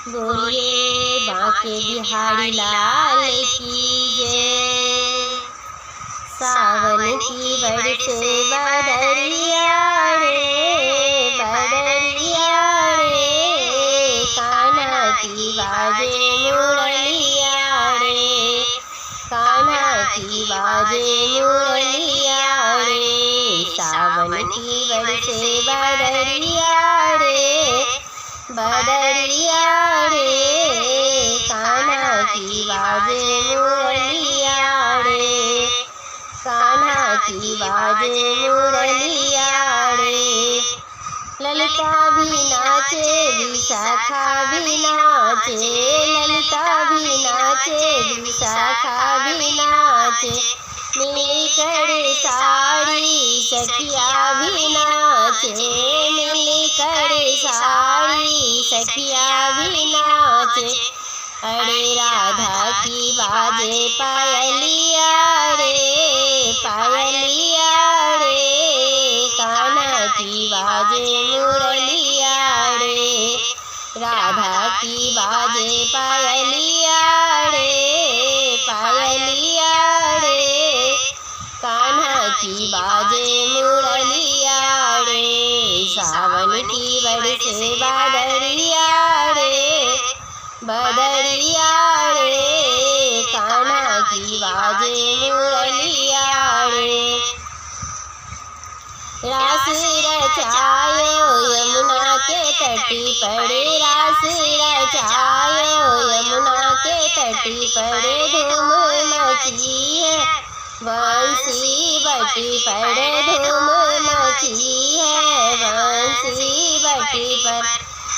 बोलिए बांके बिहारी लाल की जय। सावन की बरसे बदरिया रे बदरिया रे, कान्हा की बाजे मुरलिया रे, कान्हा की बाजे मुरलिया रे। सावन की बरसे बदरिया रे बदरिया रे, कान्हा की बाजे मुरलिया रे, कान्हा की बाजे मुरलिया रे। ललिता भी नाचे विशाखा भी नाचे, ललिता भी नाचे विशाखा भी नाचे, मिलकर सारी सखिया भी नाचे, मिलकर सारी सखिया भी नाचे। अरे राधा की बाजे पायलिया रे पायलिया रे, कान्हा की बाजे मुरलिया रे, राधा की बाजे पायलिया रे पायलिया रे, कान्हा की बाजे मुरलिया रे। सावन की बरसे बदरिया रे बदरिया रे, कान्हा की बाजे मुरलिया रे। रास रचायो यमुना के तटी पड़े, रास रचायो यमुना के तटी पड़े, धूम मची है बंसी बटी पर, धूम मची है बंसी बटी पर।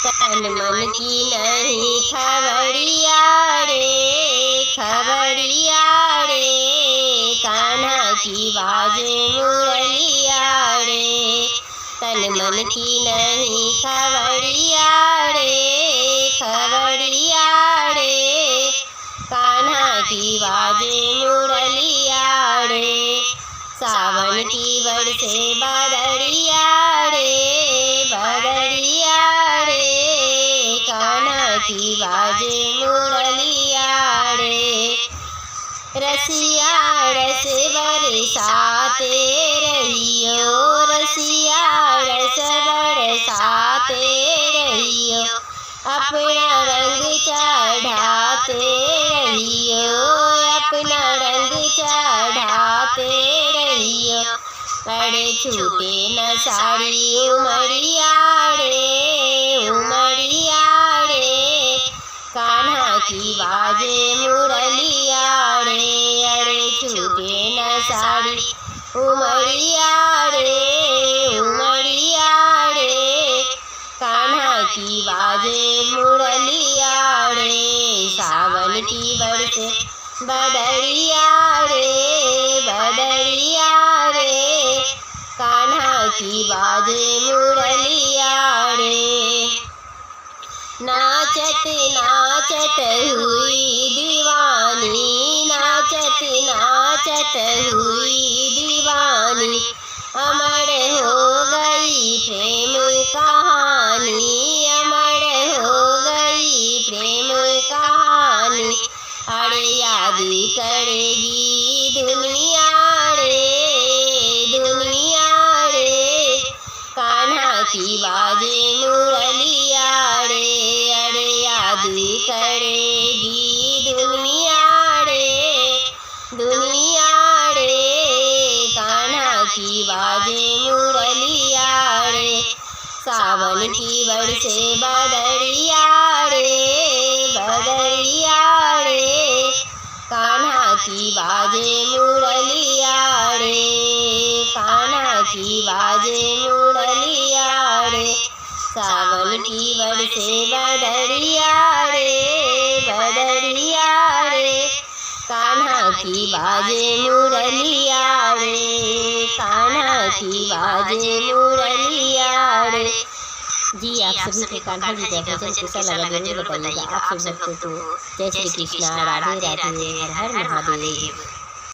तन मन की नहीं खबरिया रे खबरिया रे, कान्हा की बाजे मुरलिया रे, तन मन की नहीं खबरिया रे खबरिया रे, कान्हा की बाजे मुरलिया रे। सावन की बरसे बदरिया रे बदरिया रे, कान्हा की बाजे मुरलिया रे। रसिया रस बरसाते रहियो, रसिया रस बरसाते रहियो, अपना रंग चढ़ाते रहियो, अपना रंग चढ़ाते रहियो। अरे छूटे न साड़ी उमरिया रे उमरिया रे, कान्हा की बाजे मुरलिया रे। अरे छूटे न साड़ी उमरिया रे उमरिया रे, कान्हा की बाजे मुरलिया रे। सावन की बरसे बदरिया रे बदरिया रे, कान्हा की बाजे मुरलिया रे। नाचत नाचत हुई दीवानी, नाचत नाचत हुई दीवानी, अमर हो गई प्रेम कहानी, अमर हो गई प्रेम कहानी। अरे याद करेगी दुनिया रे दुनिया रे, कान्हा की बाजे मुरलिया रे। अरे याद करेगी दुनिया रे, कान्हा की बाजे मुरलिया रे। सावन की बरसे बदरिया रे बदरिया रे, कान्हा की बाजे मुरलिया रे, कान्हा की बाजे मुरलिया रे। सावन की बरसे बदरिया रे बदरिया रे, कान्हा की बाजे मुरलिया रे, कान्हा की बाजे मुरलिया रे। जी आप सभी को कान्हा जी का भजन कैसा लगा जरूर बताइएगा। आप सभी भक्तों को जय श्री कृष्णा, राधे राधे, हर हर महादेव।